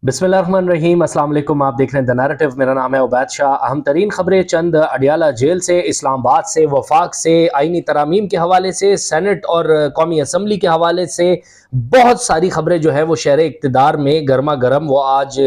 बिस्मिल्लाहिर्रहमानिर्रहीम। अस्सलाम वालेकुम। आप देख रहे हैं द नैरेटिव। मेरा नाम है उबैद शाह। अहम तरीन खबरें चंद अडियाला जेल से, इस्लामाबाद से, वफाक से, आईनी तरामीम के हवाले से, सेनेट और कौमी असम्बली के हवाले से बहुत सारी खबरें जो है वो शहर इक़्तिदार में गर्मा गर्म वो आज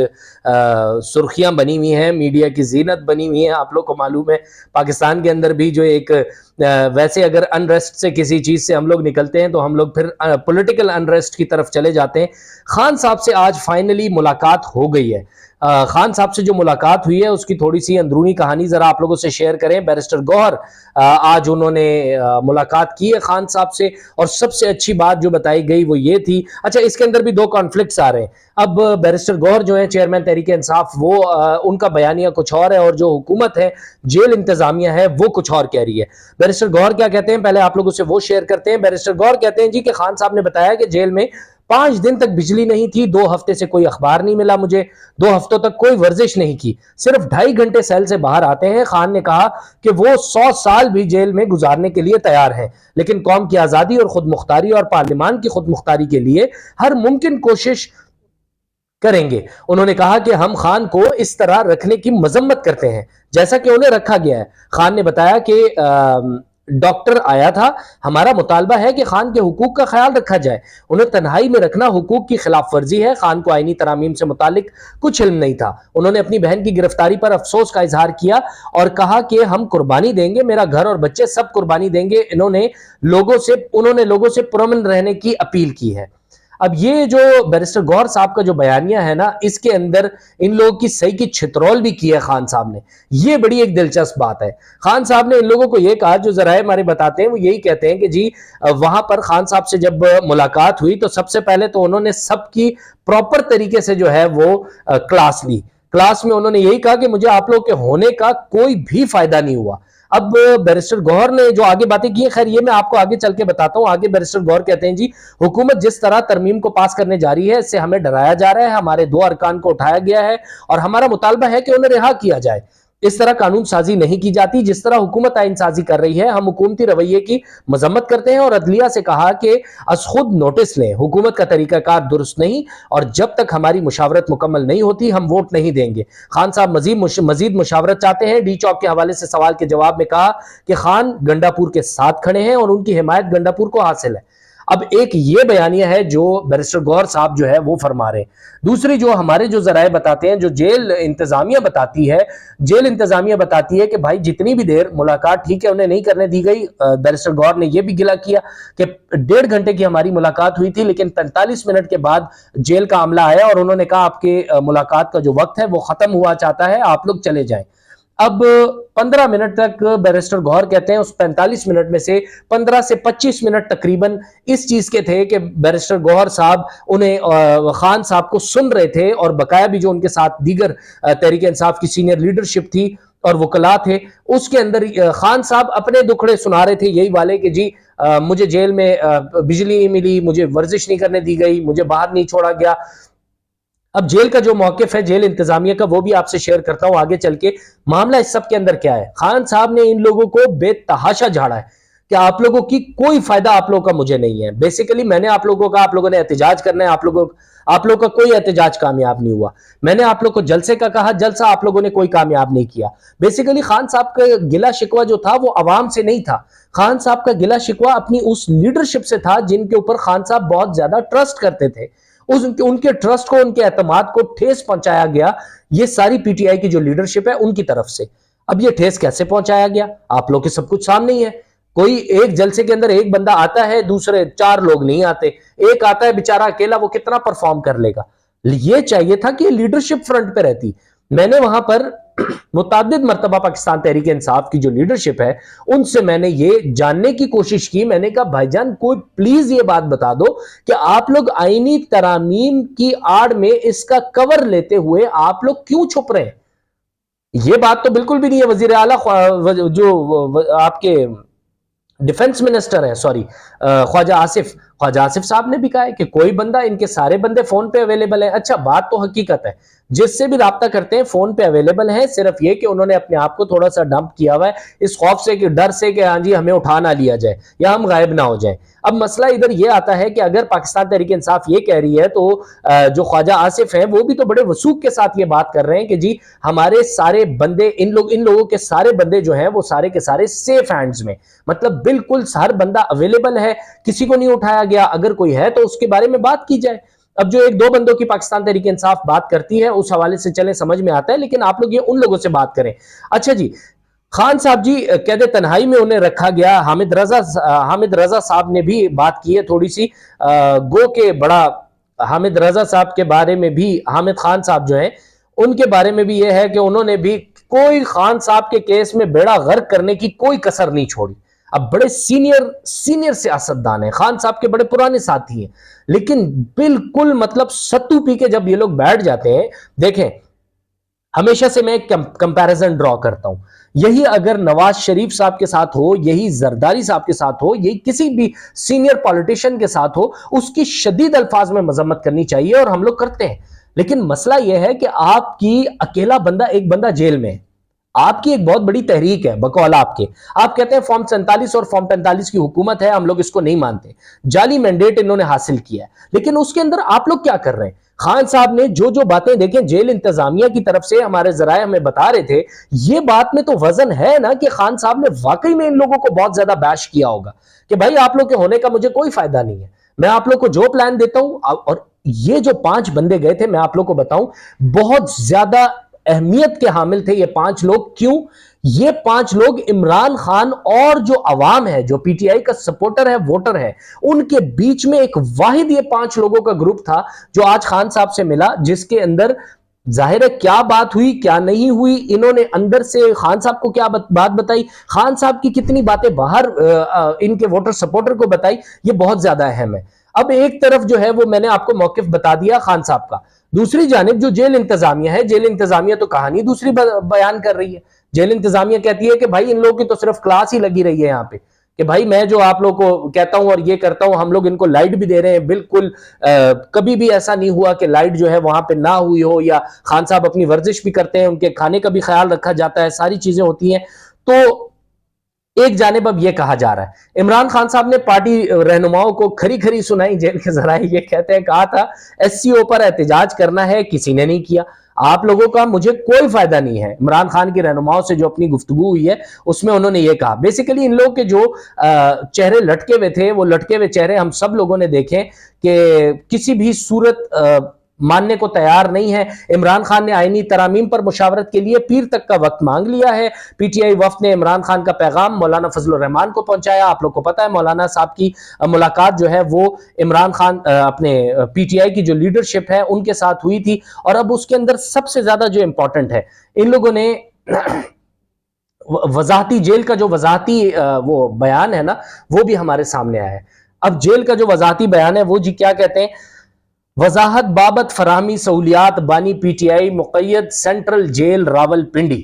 सुर्खियाँ बनी हुई हैं, मीडिया की जीनत बनी हुई है। आप लोग को मालूम है पाकिस्तान के अंदर भी जो एक वैसे अगर अनरेस्ट से किसी चीज़ से हम लोग निकलते हैं तो हम लोग फिर पॉलिटिकल अनरेस्ट की तरफ चले जाते हैं। खान साहब से आज फाइनली मुलाकात हो गई है। खान साहब से जो मुलाकात हुई है उसकी थोड़ी सी अंदरूनी कहानी जरा आप लोगों से शेयर करें। बैरिस्टर गौहर आज उन्होंने मुलाकात की है खान साहब से, और सबसे अच्छी बात जो बताई गई वो ये थी, अच्छा इसके अंदर भी दो कॉन्फ्लिक्ट्स आ रहे हैं। अब बैरिस्टर गौहर जो है चेयरमैन तहरीक इंसाफ, वो उनका बयानिया कुछ और है, और जो हुकूमत है, जेल इंतजामिया है, वो कुछ और कह रही है। बैरिस्टर गौहर क्या कहते हैं पहले आप लोगों से वो शेयर करते हैं। बैरिस्टर गौहर कहते हैं जी कि खान साहब ने बताया कि जेल में 5 दिन तक बिजली नहीं थी, 2 हफ्ते से कोई अखबार नहीं मिला मुझे, 2 हफ्तों तक कोई वर्जिश नहीं की, सिर्फ 2.5 घंटे सेल से बाहर आते हैं। खान ने कहा कि वो 100 साल भी जेल में गुजारने के लिए तैयार हैं, लेकिन कौम की आजादी और खुद मुख्तारी और पार्लिमान की खुद मुख्तारी के लिए हर मुमकिन कोशिश करेंगे। उन्होंने कहा कि हम खान को इस तरह रखने की मजम्मत करते हैं जैसा कि उन्हें रखा गया है। खान ने बताया कि डॉक्टर आया था, हमारा मुतालबा है कि खान के हुकूक का ख्याल रखा जाए, उन्हें तन्हाई में रखना हुकूक की खिलाफ वर्जी है। खान को आईनी तरामीम से मुतालिक कुछ इल्म नहीं था। उन्होंने अपनी बहन की गिरफ्तारी पर अफसोस का इजहार किया और कहा कि हम कुर्बानी देंगे, मेरा घर और बच्चे सब कुर्बानी देंगे। उन्होंने लोगों से पुरअमन रहने की अपील की है। अब ये जो बैरिस्टर गौहर साहब का जो बयानिया है ना, इसके अंदर इन लोगों की सही की छितरौल भी की है खान साहब ने। ये बड़ी एक दिलचस्प बात है। खान साहब ने इन लोगों को ये कहा, जो जराए हमारे बताते हैं वो यही कहते हैं कि जी वहां पर खान साहब से जब मुलाकात हुई तो सबसे पहले तो उन्होंने सबकी प्रॉपर तरीके से जो है वो क्लास ली। क्लास में उन्होंने यही कहा कि मुझे आप लोग के होने का कोई भी फायदा नहीं हुआ। अब बैरिस्टर गौहर ने जो आगे बातें की है, खैर ये मैं आपको आगे चल के बताता हूं। आगे बैरिस्टर गौहर कहते हैं जी हुकूमत जिस तरह तरमीम को पास करने जा रही है, इससे हमें डराया जा रहा है, हमारे 2 अरकान को उठाया गया है और हमारा मुतालबा है कि उन्हें रिहा किया जाए। इस तरह कानून साजी नहीं की जाती जिस तरह हुकूमत आइन साजी कर रही है। हम हुकूमती रवैये की मजम्मत करते हैं और अदलिया से कहा कि अस खुद नोटिस लें, हुकूमत का तरीकाकार दुरुस्त नहीं और जब तक हमारी मुशावरत मुकम्मल नहीं होती हम वोट नहीं देंगे। खान साहब मजीद मुशावरत चाहते हैं। डी चौक के हवाले से सवाल के जवाब में कहा कि खान गंडापुर के साथ खड़े हैं और उनकी हिमायत गंडापुर को हासिल है। अब एक ये बयानिया है जो बैरिस्टर गौहर साहब जो है वो फरमा रहे हैं। दूसरी जो हमारे जो जराए बताते हैं, जो जेल इंतजामिया बताती है, जेल इंतजामिया बताती है कि भाई जितनी भी देर मुलाकात ठीक है उन्हें नहीं करने दी गई। बैरिस्टर गौहर ने यह भी गिला किया कि 1.5 घंटे की हमारी मुलाकात हुई थी, लेकिन 45 मिनट के बाद जेल का अमला आया और उन्होंने कहा आपके मुलाकात का जो वक्त है वो खत्म हुआ चाहता है, आप लोग चले जाएं। अब 15 मिनट तक बैरिस्टर गौहर कहते हैं उस 45 मिनट में से 15 से 25 मिनट तकरीबन इस चीज के थे कि बैरिस्टर गौहर साहब उन्हें खान साहब को सुन रहे थे, और बकाया भी जो उनके साथ दीगर तहरीक इंसाफ की सीनियर लीडरशिप थी और वकला थे, उसके अंदर खान साहब अपने दुखड़े सुना रहे थे, यही वाले कि जी मुझे जेल में बिजली नहीं मिली, मुझे वर्जिश नहीं करने दी गई, मुझे बाहर नहीं छोड़ा गया। अब जेल का जो मौकिफ है जेल इंतजामिया का वो भी आपसे शेयर करता हूं आगे चल के। मामला इस सब के अंदर क्या है, खान साहब ने इन लोगों को बेतहाशा झाड़ा है कि आप लोगों की कोई फायदा आप लोगों का मुझे नहीं है। बेसिकली मैंने आप लोगों का, आप लोगों ने एहतजाज करना है, आप लोगों का कोई एहतजाज कामयाब नहीं हुआ। मैंने आप लोग को जलसे का कहा, जलसा आप लोगों ने कोई कामयाब नहीं किया। बेसिकली खान साहब का गिला शिकवा जो था वो अवाम से नहीं था, खान साहब का गिला शिकवा अपनी उस लीडरशिप से था जिनके ऊपर खान साहब बहुत ज्यादा ट्रस्ट करते थे। उनके ट्रस्ट को, उनके एतमाद को ठेस पहुंचाया गया, ये सारी पीटीआई की जो लीडरशिप है उनकी तरफ से। अब ये ठेस कैसे पहुंचाया गया आप लोग के सब कुछ सामने ही है। कोई एक जलसे के अंदर एक बंदा आता है, दूसरे 4 लोग नहीं आते, एक आता है बेचारा अकेला, वो कितना परफॉर्म कर लेगा। ये चाहिए था कि लीडरशिप फ्रंट पे रहती। मैंने वहां पर मुतादिद मरतबा पाकिस्तान तहरीक इंसाफ की जो लीडरशिप है उनसे मैंने ये जानने की कोशिश की। मैंने कहा भाईजान कोई प्लीज ये बात बता दो कि आप लोग आईनी तरामीम की आड़ में इसका कवर लेते हुए आप लोग क्यों छुप रहे हैं। ये बात तो बिल्कुल भी नहीं है। वजीर आला जो आपके डिफेंस मिनिस्टर है, सॉरी ख्वाजा आसिफ, ख्वाजा आसिफ साहब ने भी कहा है कि कोई बंदा, इनके सारे बंदे फोन पे अवेलेबल है। अच्छा, बात तो हकीकत है, जिससे भी राब्ता करते हैं फोन पे अवेलेबल है, सिर्फ ये कि उन्होंने अपने आप को थोड़ा सा डंप किया हुआ है इस खौफ से, कि डर से कि हाँ जी हमें उठा ना लिया जाए या हम गायब ना हो जाए। अब मसला इधर ये आता है कि अगर पाकिस्तान तहरीक इंसाफ ये कह रही है, तो जो ख्वाजा आसिफ है वो भी तो बड़े वसूख के साथ ये बात कर रहे हैं कि जी हमारे सारे बंदे, इन लोगों के सारे बंदे जो हैं वो सारे के सारे सेफ हैंड्स में, मतलब बिल्कुल हर बंदा अवेलेबल है, किसी को नहीं उठाया गया, अगर कोई है तो उसके बारे में बात की जाए। अब जो एक दो बंदों की पाकिस्तान तहरीक इंसाफ बात करती है उस हवाले से चले समझ में आता है, लेकिन आप लोग ये उन लोगों से बात करें। अच्छा जी, खान साहब जी कैद तन्हाई में उन्हें रखा गया, हामिद रजा साहब ने भी बात की है थोड़ी सी, गो के बड़ा हामिद रजा साहब के बारे में भी, हामिद खान साहब जो हैं उनके बारे में भी यह है कि उन्होंने भी कोई खान साहब के केस में बेड़ा गर्क करने की कोई कसर नहीं छोड़ी। अब बड़े सीनियर सियासतदान हैं, खान साहब के बड़े पुराने साथी हैं, लेकिन बिल्कुल मतलब सत्तू पी के जब ये लोग बैठ जाते हैं, देखें हमेशा से मैं एक कंपैरिजन ड्रॉ करता हूं, यही अगर नवाज शरीफ साहब के साथ हो, यही जरदारी साहब के साथ हो, यही किसी भी सीनियर पॉलिटिशियन के साथ हो, उसकी शदीद अल्फाज में मजम्मत करनी चाहिए और हम लोग करते हैं। लेकिन मसला यह है कि आपकी अकेला बंदा, एक बंदा जेल में है, आपकी एक बहुत बड़ी तहरीक है बकौल आपके, आप कहते हैं फॉर्म 47 और फॉर्म 45 की हुकूमत है, हम लोग इसको नहीं मानते, जाली मैंडेट इन्होंने हासिल किया है, लेकिन उसके अंदर आप लोग क्या कर रहे हैं? खान साहब ने जो जो बातें, देखें जेल इंतजामिया की तरफ से हमारे जराए हमें बता रहे थे, ये बात में तो वजन है ना कि खान साहब ने वाकई में इन लोगों को बहुत ज्यादा बैश किया होगा कि भाई आप लोग के होने का मुझे कोई फायदा नहीं है, मैं आप लोग को जो प्लान देता हूं। और ये जो 5 बंदे गए थे, मैं आप लोग को बताऊं, बहुत ज्यादा अहमियत के हामिल थे ये 5 लोग। क्यों? ये 5 लोग इमरान खान और जो अवाम है, जो पीटीआई का सपोर्टर है, वोटर है, उनके बीच में एक वाहिद ये 5 लोगों का ग्रुप था जो आज खान साहब से मिला, जिसके अंदर जाहिर है क्या बात हुई क्या नहीं हुई, इन्होंने अंदर से खान साहब को क्या बात बताई, खान साहब की कितनी बातें बाहर इनके वोटर सपोर्टर को बताई, ये बहुत ज्यादा अहम है। अब एक तरफ जो है वो मैंने आपको मौकिफ बता दिया खान साहब का, दूसरी जानिब जो जेल इंतजामिया है, जेल इंतजामिया तो कहानी दूसरी बयान कर रही है। जेल इंतजामिया कहती है कि भाई इन लोगों की तो सिर्फ क्लास ही लगी रही है यहाँ पे, कि भाई मैं जो आप लोग को कहता हूं और ये करता हूं, हम लोग इनको लाइट भी दे रहे हैं, बिल्कुल कभी भी ऐसा नहीं हुआ कि लाइट जो है वहां पे ना हुई हो, या खान साहब अपनी वर्जिश भी करते हैं, उनके खाने का भी ख्याल रखा जाता है, सारी चीजें होती हैं। तो एक जानिब अब ये कहा जा रहा है, इमरान खान साहब ने पार्टी रहनुमाओं को खरी खरी सुनाई जेल के जराए, ये कहते हैं कहा था एससीओ पर एहतजाज करना है, किसी ने नहीं किया, आप लोगों का मुझे कोई फायदा नहीं है। इमरान खान के रहनुमाओं से जो अपनी गुफ्तगू हुई है उसमें उन्होंने ये कहा, बेसिकली इन लोगों के जो चेहरे लटके हुए थे, वो लटके हुए चेहरे हम सब लोगों ने देखे कि किसी भी सूरत मानने को तैयार नहीं है। इमरान खान ने आईनी तरामीम पर मुशावरत के लिए पीर तक का वक्त मांग लिया है। पीटीआई वफ्द ने इमरान खान का पैगाम मौलाना फजलुर रहमान को पहुंचाया। आप लोग को पता है मौलाना साहब की मुलाकात जो है वो इमरान खान अपने पीटीआई की जो लीडरशिप है उनके साथ हुई थी। और अब उसके अंदर सबसे ज्यादा जो इंपॉर्टेंट है, इन लोगों ने वजाहती जेल का जो वजाहती वो बयान है ना, वो भी हमारे सामने आया है। अब जेल का जो वजाहती बयान है वो जी क्या कहते हैं, वजाहत बाबत फराहमी सहूलियात बानी पीटीआई मुक़य्यद सेंट्रल जेल रावलपिंडी।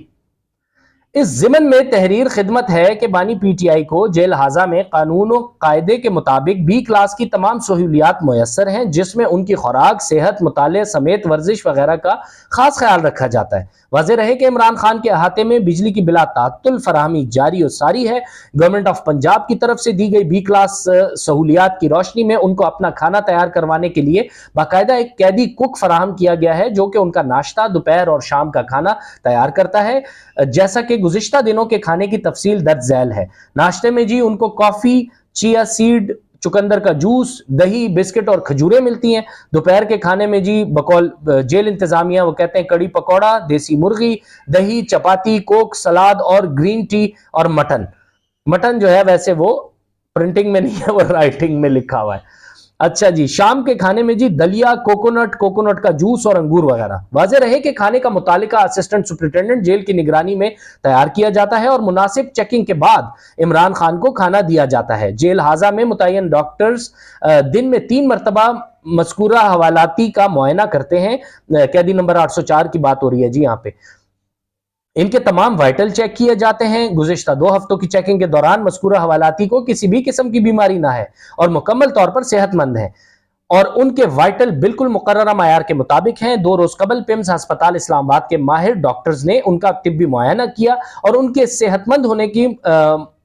इस ज़िमन में तहरीर खिदमत है कि बानी पीटीआई को जेल हाजा में कानून और कायदे के मुताबिक बी क्लास की तमाम सहूलियात मुयस्सर हैं, जिसमें उनकी खुराक, सेहत, मुताले समेत वर्जिश वगैरह का खास ख्याल रखा जाता है। वाज़ेह रहे कि इमरान खान के अहाते में बिजली की बिला तात्तुल फराहमी जारी और सारी है। गवर्नमेंट ऑफ पंजाब की तरफ से दी गई बी क्लास सहूलियात की रोशनी में उनको अपना खाना तैयार करवाने के लिए बाकायदा एक कैदी कुक फराहम किया गया है, जो कि उनका नाश्ता, दोपहर और शाम का खाना तैयार करता है। जैसा कि गुज़िश्ता दिनों के खाने की तफसील दर्ज झैल है। नाश्ते में जी उनको कॉफी, चिया सीड, चुकंदर का जूस, दही, बिस्किट और खजूरें मिलती हैं। दोपहर के खाने में जी बकौल जेल इंतजामिया वो कहते हैं कड़ी पकौड़ा, देसी मुर्गी, दही, चपाती, कोक, सलाद और ग्रीन टी और मटन जो है वैसे वो प्रिंटिंग में नहीं है, वो राइटिंग में लिखा हुआ है। अच्छा जी, शाम के खाने में जी दलिया, कोकोनट का जूस और अंगूर वगैरह। वाज़ेह रहे कि खाने का मुतालिका असिस्टेंट सुपरिटेंडेंट जेल की निगरानी में तैयार किया जाता है और मुनासिब चेकिंग के बाद इमरान खान को खाना दिया जाता है। जेल हाजा में मुतय्यन डॉक्टर्स दिन में 3 मरतबा मज़कूरा हवालाती का मुआयना करते हैं। कैदी नंबर 804 की बात हो रही है जी यहाँ पे। इनके तमाम वाइटल चेक किए जाते हैं। गुज़िश्ता 2 हफ्तों की चेकिंग के दौरान मज़कूरा हवालाती को किसी भी किस्म की बीमारी ना है और मुकम्मल तौर पर सेहतमंद है और उनके वाइटल बिल्कुल मुकर्ररा मायार के मुताबिक हैं। 2 रोज कबल पिम्स अस्पताल इस्लामाबाद के माहिर डॉक्टर्स ने उनका तिब्बी मुआयना किया और उनके सेहतमंद होने की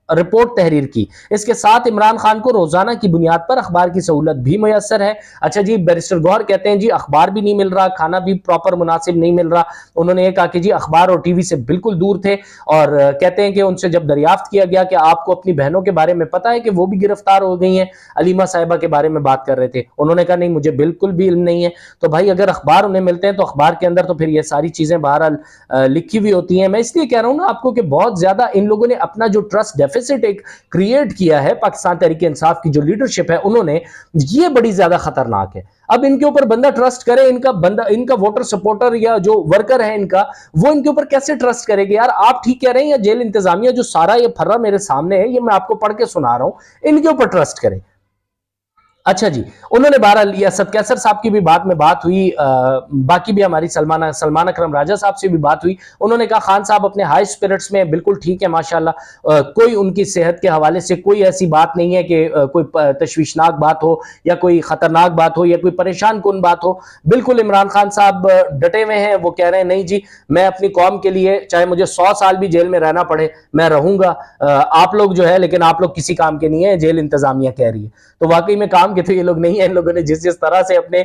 रिपोर्ट तहरीर की। इसके साथ इमरान खान को रोजाना की बुनियाद पर अखबार की सहूलत भी मुयसर है। अच्छा जी, बैरिस्टर गौहर कहते हैं जी अखबार भी नहीं मिल रहा, खाना भी प्रॉपर मुनासिब नहीं मिल रहा। उन्होंने ये कहा कि जी अखबार और टीवी से बिल्कुल दूर थे और कहते हैं कि उनसे जब दरियाफ्त किया गया कि आपको अपनी बहनों के बारे में पता है कि वो भी गिरफ्तार हो गई हैं, अलीमा साहिबा के बारे में बात कर रहे थे, उन्होंने कहा नहीं मुझे बिल्कुल भी इल्म नहीं है। तो भाई अगर अखबार उन्हें मिलते हैं तो अखबार के अंदर तो फिर ये सारी चीजें बहरहाल लिखी हुई होती हैं। मैं इसलिए कह रहा हूं ना आपको कि बहुत ज्यादा इन लोगों ने अपना जो ट्रस्ट डेफिसिट एक क्रिएट किया है पाकिस्तान तहरीक इंसाफ की जो लीडरशिप है उन्होंने, ये बड़ी ज्यादा खतरनाक है। अब इनके ऊपर बंदा ट्रस्ट करे, इनका वोटर सपोर्टर या जो वर्कर है इनका, वो इनके ऊपर कैसे ट्रस्ट करेगी यार? आप ठीक कह रहे हैं या जेल इंतजामिया जो सारा ये फर्रा मेरे सामने है, ये मैं आपको पढ़ के सुना रहा हूं, इनके ऊपर ट्रस्ट करे। अच्छा जी, उन्होंने बहरहाल असद कैसर साहब की भी बात हुई, बाकी भी हमारी सलमान अकरम राजा साहब से भी बात हुई। उन्होंने कहा खान साहब अपने हाई स्पिरिट्स में बिल्कुल ठीक है माशाल्लाह, कोई उनकी सेहत के हवाले से कोई ऐसी बात नहीं है कि कोई तशवीशनाक बात हो या कोई खतरनाक बात हो या कोई परेशान कुन बात हो। बिल्कुल इमरान खान साहब डटे हुए हैं, वो कह रहे हैं नहीं जी मैं अपनी कौम के लिए चाहे मुझे 100 साल भी जेल में रहना पड़े मैं रहूंगा, आप लोग जो है लेकिन आप लोग किसी काम के नहीं है, जेल इंतजामिया कह रही है। तो वाकई में काम के तो ये लोग नहीं है। इन लोगों ने जिस तरह से अपने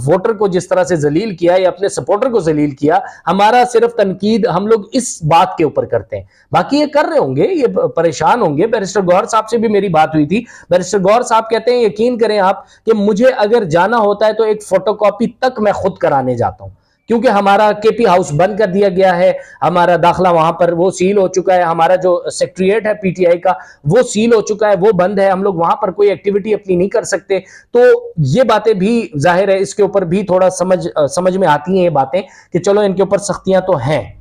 वोटर को जिस तरह से जलील किया या अपने सपोर्टर को जलील किया, हमारा सिर्फ तनकीद हम लोग इस बात के ऊपर करते हैं, बाकी ये कर रहे होंगे, ये परेशान होंगे। बैरिस्टर गौहर साहब से भी मेरी बात हुई थी। बैरिस्टर गौहर साहब कहते हैं यकीन करें आप कि मुझे अगर जाना होता है तो एक फोटोकॉपी तक मैं खुद कराने जाता हूं, क्योंकि हमारा केपी हाउस बंद कर दिया गया है, हमारा दाखिला वहां पर वो सील हो चुका है, हमारा जो सेक्रेटरीट है पीटीआई का वो सील हो चुका है, वो बंद है, हम लोग वहां पर कोई एक्टिविटी अपनी नहीं कर सकते। तो ये बातें भी जाहिर है इसके ऊपर भी थोड़ा समझ में आती हैं ये बातें कि चलो इनके ऊपर सख्तियां तो हैं।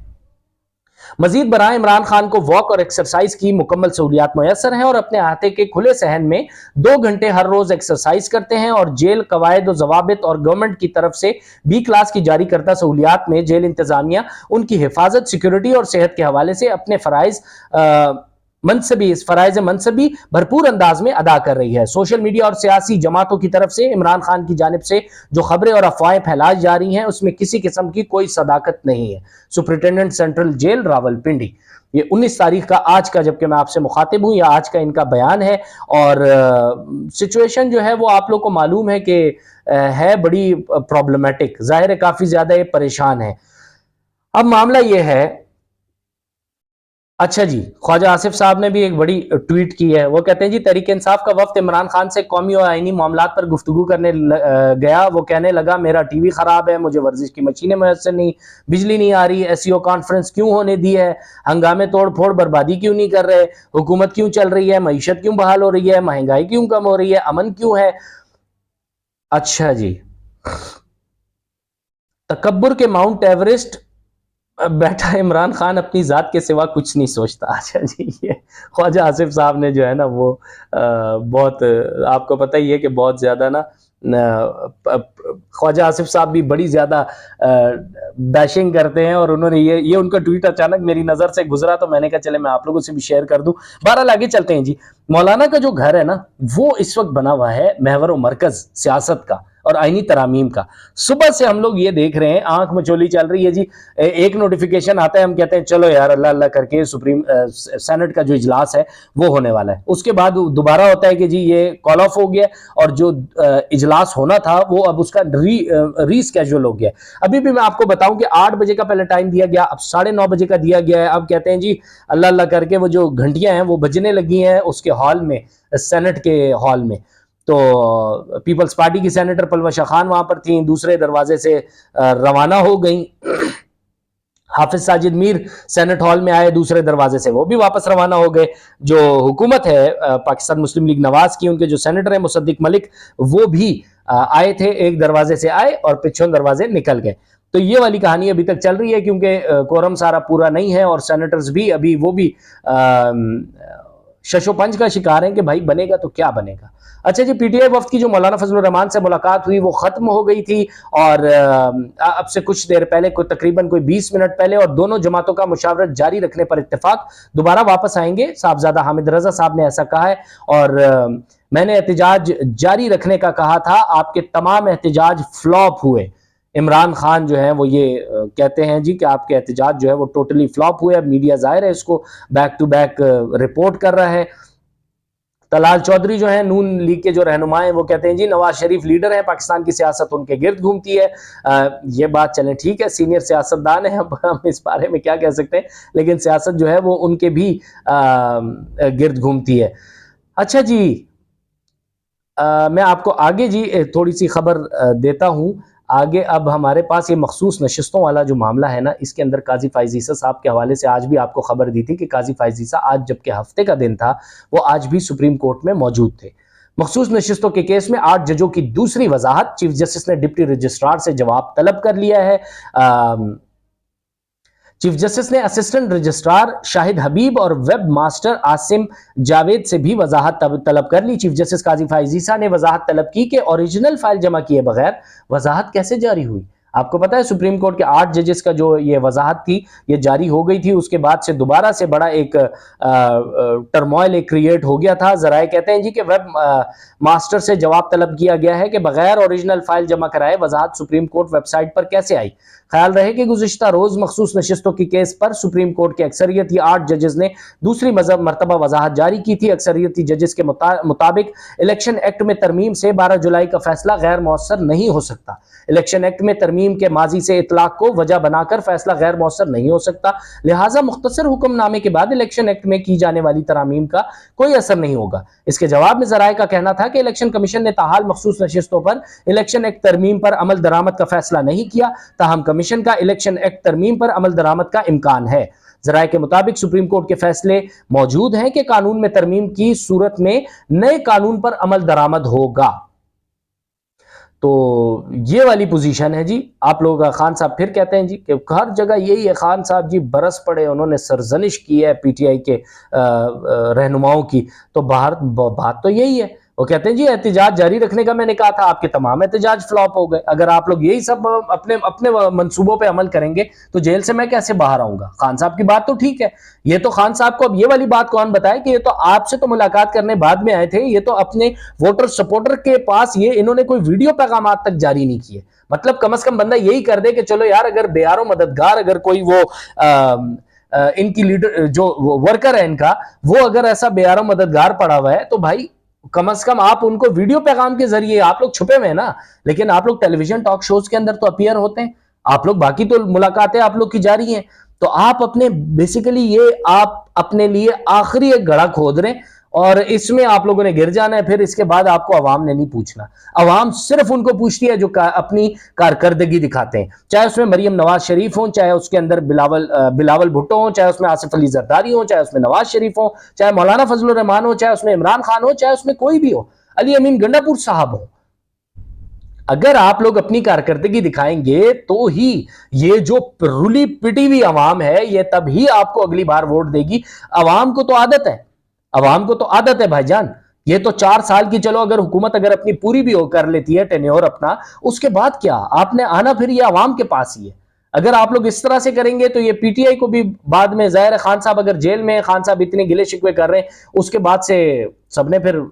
मजीद बराए इमरान खान को वॉक और एक्सरसाइज की मुकम्मल सहूलियात मुयसर हैं और अपने अहाते के खुले सहन में 2 घंटे हर रोज एक्सरसाइज करते हैं और जेल कवायद और जवाबित और गवर्नमेंट की तरफ से बी क्लास की जारी करता सहूलियात में जेल इंतजामिया उनकी हिफाजत, सिक्योरिटी और सेहत के हवाले से अपने फराइज मनसबी भरपूर अंदाज में अदा कर रही है। सोशल मीडिया और सियासी जमातों की तरफ से इमरान खान की जानिब से जो खबरें और अफवाहें फैलाई जा रही हैं उसमें किसी किस्म की कोई सदाकत नहीं है। सुपरिटेंडेंट सेंट्रल जेल रावलपिंडी, ये 19 तारीख का आज का, जबकि मैं आपसे मुखातिब हूं, या आज का इनका बयान है। और सिचुएशन जो है वो आप लोग को मालूम है कि है बड़ी प्रॉब्लमेटिक, जाहिर है काफी ज्यादा ये परेशान है। अब मामला ये है, अच्छा जी, ख्वाजा आसिफ साहब ने भी एक बड़ी ट्वीट की है। वो कहते हैं जी तहरीक इंसाफ का वफ्द इमरान खान से कौमी और आईनी मामलात पर गुफ्तगू करने गया। वो कहने लगा मेरा टीवी खराब है, मुझे वर्जिश की मशीनें मुयसर नहीं, बिजली नहीं आ रही, एसईओ कॉन्फ्रेंस क्यों होने दी है, हंगामे तोड़ फोड़ बर्बादी क्यों नहीं कर रहे, हुकूमत क्यों चल रही है, मईशत क्यों बहाल हो रही है, महंगाई क्यों कम हो रही है, अमन क्यों है। अच्छा जी, तकब्बुर के माउंट एवरेस्ट बैठा इमरान खान अपनी जात के सिवा कुछ नहीं सोचता। अच्छा जी, ये ख्वाजा आसिफ साहब ने जो है ना वो बहुत, आपको पता ही है कि बहुत ज़्यादा ना ख्वाजा आसिफ साहब भी बड़ी ज़्यादा बैशिंग करते हैं और उन्होंने ये उनका ट्वीट अचानक मेरी नज़र से गुजरा तो मैंने कहा चले मैं आप लोगों से भी शेयर कर दूं। बहरहाल आगे चलते हैं जी। मौलाना का जो घर है ना वो इस वक्त बना हुआ है महवर व मरकज़ सियासत का और आईनी तरामीम का। सुबह से हम लोग ये देख रहे हैं, आंख मचोली चल रही है जी। एक नोटिफिकेशन आता है, हम कहते हैं चलो यार अल्लाह अल्लाह करके सुप्रीम सेनेट का जो इजलास है वो होने वाला है। उसके बाद दोबारा होता है कि जी ये कॉल ऑफ हो गया और जो इजलास होना था वो अब उसका रीस्केड्यूल हो गया। अभी भी मैं आपको बताऊं कि 8 बजे का पहले टाइम दिया गया, अब 9:30 बजे का दिया गया है। अब कहते हैं जी अल्लाह अल्लाह करके वो जो घंटियां हैं वो बजने लगी हैं उसके हॉल में, सेनेट के हॉल में। तो पीपल्स पार्टी की सेनेटर पलवशा खान वहां पर थी, दूसरे दरवाजे से रवाना हो गई। हाफिज साजिद मीर सेनेट हॉल में आए दूसरे दरवाजे से, वो भी वापस रवाना हो गए। जो हुकूमत है पाकिस्तान मुस्लिम लीग नवाज की, उनके जो सेनेटर है मुसद्दिक मलिक, वो भी आए थे, एक दरवाजे से आए और पिछले दरवाजे निकल गए। तो ये वाली कहानी अभी तक चल रही है क्योंकि कोरम सारा पूरा नहीं है और सेनेटर्स भी अभी वो भी शशोपंच का शिकार हैं कि भाई बनेगा तो क्या बनेगा। अच्छा जी, पीटीआई वफ्द की जो मौलाना फजलुर रहमान से मुलाकात हुई वो खत्म हो गई थी, और अब से कुछ देर पहले, तकरीबन कोई 20 मिनट पहले, और दोनों जमातों का मुशावरत जारी रखने पर इत्तेफाक, दोबारा वापस आएंगे। साहबजादा हामिद रजा साहब ने ऐसा कहा है, और मैंने एहतजाज जारी रखने का कहा था, आपके तमाम एहतजाज फ्लॉप हुए। इमरान खान जो है वो ये कहते हैं जी कि आपके एहतजाज जो है वो टोटली फ्लॉप हुए। अब मीडिया जाहिर है इसको बैक टू बैक रिपोर्ट कर रहा है। तलाल चौधरी जो है नून लीग के जो रहनुमा हैं वो कहते हैं जी नवाज शरीफ लीडर है, पाकिस्तान की सियासत उनके गिर्द घूमती है। ये बात चलें ठीक है, सीनियर सियासतदान है, अब हम इस बारे में क्या कह सकते हैं, लेकिन सियासत जो है वो उनके भी गिर्द घूमती है। अच्छा जी, मैं आपको आगे जी थोड़ी सी खबर देता हूँ। आगे अब हमारे पास ये मखसूस नशिस्तों वाला जो मामला है ना, इसके अंदर काजी फाइज ईसा साहब के हवाले से आज भी आपको खबर दी थी कि काजी फाइज ईसा आज, जबकि हफ्ते का दिन था, वो आज भी सुप्रीम कोर्ट में मौजूद थे। मखसूस नशिस्तों के केस में 8 जजों की दूसरी वजाहत, चीफ जस्टिस ने डिप्टी रजिस्ट्रार से जवाब तलब कर लिया है। चीफ जस्टिस ने असिस्टेंट रजिस्ट्रार शाहिद हबीब और वेब मास्टर आसिम जावेद से भी वजाहत तलब कर ली। चीफ जस्टिस काजी फाइज ईसा ने वजाहत तलब की कि ओरिजिनल फाइल जमा किए बगैर वजाहत कैसे जारी हुई। आपको पता है सुप्रीम कोर्ट के 8 जजेस का जो ये वजाहत थी ये जारी हो गई थी, उसके बाद से दोबारा से बड़ा एक टर्मोइल एक क्रिएट हो गया था। जराए कहते हैं जी कि वेब मास्टर से जवाब तलब किया गया है कि बगैर ओरिजिनल फाइल जमा कराए वजाहत सुप्रीम कोर्ट वेबसाइट पर कैसे आई। ख्याल रहे कि गुज़िश्ता रोज मखसूस नशिस्तों की केस पर सुप्रीम कोर्ट के अक्सरियती 8 जजेस ने दूसरी मरतबा वजाहत जारी की थी। अक्सरियती जजेस के मुताबिक इलेक्शन एक्ट में तरमीम से 12 जुलाई का फैसला गैर मौसर नहीं हो सकता। इलेक्शन एक्ट में तरमीम के माजी से इतलाक को वजह बनाकर फैसला गैर मौसर नहीं हो सकता, लिहाजा मुख्तसर हुक्मनामे के बाद इलेक्शन एक्ट में की जाने वाली तरामीम का कोई असर नहीं होगा। इसके जवाब में जराए का कहना था कि इलेक्शन कमीशन ने ताहाल मखसूस नशिस्तों पर इलेक्शन एक्ट तरमीम पर अमल दरामद का फैसला नहीं किया, ताहम कमीशन का इलेक्शन एक्ट तरमीम पर अमल दरामद का इम्कान है। जराए के मुताबिक सुप्रीम कोर्ट के फैसले मौजूद हैं कि कानून में तरमीम की सूरत में नए कानून पर अमल दरामद होगा। तो ये वाली पोजीशन है जी। आप लोग खान साहब फिर कहते हैं जी कि हर जगह यही है, खान साहब जी बरस पड़े, उन्होंने सरजनिश की है पीटीआई के रहनुमाओं की, तो बात तो यही है। वो कहते हैं जी एहतजाज जारी रखने का मैंने कहा था, आपके तमाम एहतजाज फ्लॉप हो गए। अगर आप लोग यही सब अपने मंसूबों पे अमल करेंगे तो जेल से मैं कैसे बाहर आऊंगा। खान साहब की बात तो ठीक है, ये तो खान साहब को अब ये वाली बात कौन बताए कि ये तो आपसे तो मुलाकात करने बाद में आए थे, ये तो अपने वोटर सपोर्टर के पास ये इन्होंने कोई वीडियो पैगाम तक जारी नहीं किए। मतलब कम से कम बंदा यही कर दे कि चलो यार, अगर बेयारो मददगार, अगर कोई वो इनकी लीडर जो वर्कर है इनका, वो अगर ऐसा बेयारो मददगार पड़ा हुआ है तो भाई कम से कम आप उनको वीडियो पैगाम के जरिए, आप लोग छुपे हुए हैं ना, लेकिन आप लोग टेलीविजन टॉक शोज के अंदर तो अपीयर होते हैं, आप लोग बाकी तो मुलाकातें आप लोग की जारी हैं, तो आप अपने बेसिकली ये आप अपने लिए आखिरी एक गड़ा खोद रहे हैं और इसमें आप लोगों ने गिर जाना है। फिर इसके बाद आपको अवाम ने नहीं पूछना, अवाम सिर्फ उनको पूछती है जो अपनी कारकर्दगी दिखाते हैं, चाहे उसमें मरियम नवाज शरीफ हो, चाहे उसके अंदर बिलावल भुट्टो हो, चाहे उसमें आसिफ अली जरदारी हो, चाहे उसमें नवाज शरीफ हो, चाहे मौलाना फजलुर रहमान हो, चाहे उसमें इमरान खान हो, चाहे उसमें कोई भी हो, अली अमीन गंडापुर साहब हो। अगर आप लोग अपनी कारकर्दगी दिखाएंगे तो ही ये जो रुली पिटी हुई अवाम है ये तब ही आपको अगली बार वोट देगी। अवाम को तो आदत है, अवाम को तो आदत है भाईजान, ये तो 4 साल की, चलो अगर हुकूमत अगर अपनी पूरी भी कर लेती है टेन्योर अपना, उसके बाद क्या आपने आना फिर ये अवाम के पास ही है। अगर आप लोग इस तरह से करेंगे तो ये पीटीआई को भी बाद में, जाहिर है खान साहब अगर जेल में, खान साहब इतने गिले शिकवे कर रहे हैं, उसके बाद से सबने फिर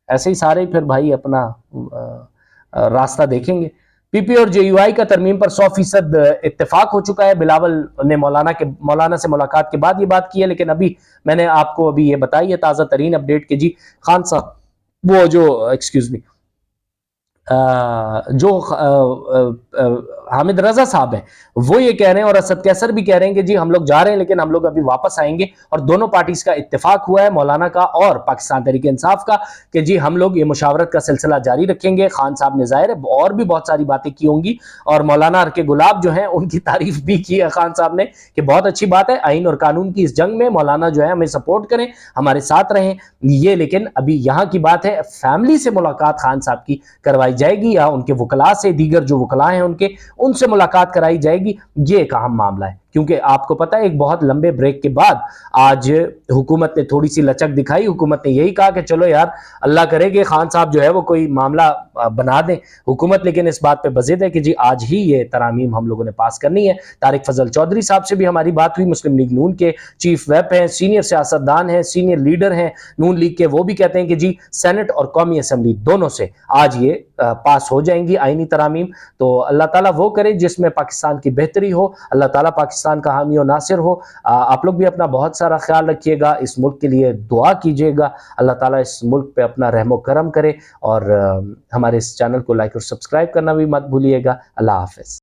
ऐसे ही सारे फिर भाई अपना रास्ता देखेंगे। पीपी और जेयूआई का तरमीम पर 100% इत्तेफाक हो चुका है। बिलावल ने मौलाना से मुलाकात के बाद ये बात की है, लेकिन अभी मैंने आपको अभी ये बताई है ताज़ा तरीन अपडेट के जी खान साहब, वो जो एक्सक्यूज मी जो हामिद रजा साहब हैं वो ये कह रहे हैं और असद कैसर भी कह रहे हैं कि जी हम लोग जा रहे हैं लेकिन हम लोग अभी वापस आएंगे, और दोनों पार्टीज का इत्तेफाक हुआ है, मौलाना का और पाकिस्तान तहरीक इंसाफ का, कि जी हम लोग ये मुशावरत का सिलसिला जारी रखेंगे। खान साहब ने जाहिर है और भी बहुत सारी बातें की होंगी, और मौलाना अर्के गुलाब जो हैं उनकी तारीफ भी की है खान साहब ने कि बहुत अच्छी बात है, आइन और कानून की इस जंग में मौलाना जो है हमें सपोर्ट करें, हमारे साथ रहें ये। लेकिन अभी यहाँ की बात है फैमिली से मुलाकात खान साहब की करवाई जाएगी या उनके वकला से, दीगर जो वकला हैं उनसे मुलाकात कराई जाएगी, ये एक अहम मामला है। کیونکہ آپ کو پتہ ہے ایک بہت لمبے بریک کے بعد آج حکومت نے تھوڑی سی لچک دکھائی. حکومت نے یہی کہا کہ چلو یار اللہ کرے کہ خان صاحب جو ہے وہ کوئی معاملہ بنا دیں. حکومت لیکن اس بات پہ بضد ہے کہ جی آج ہی یہ ترامیم ہم لوگوں نے پاس کرنی ہے. طارق فضل چودھری صاحب سے بھی ہماری بات ہوئی, مسلم لیگ نون کے چیف ویپ ہیں, سینئر سیاستدان ہیں, سینئر لیڈر ہیں نون لیگ کے. وہ بھی کہتے ہیں کہ جی سینٹ اور قومی اسمبلی دونوں سے آج یہ پاس ہو جائیں گی آئینی ترامیم. تو اللہ تعالیٰ وہ کرے جس میں پاکستان کی بہتری ہو, اللہ تعالیٰ پاکستان کا حامی و ناصر ہو. آپ لوگ بھی اپنا بہت سارا خیال رکھیے گا, اس ملک کے لیے دعا کیجیے گا, اللہ تعالیٰ اس ملک پہ اپنا رحم و کرم کرے. اور ہمارے اس چینل کو لائک اور سبسکرائب کرنا بھی مت بھولیے گا. اللہ حافظ.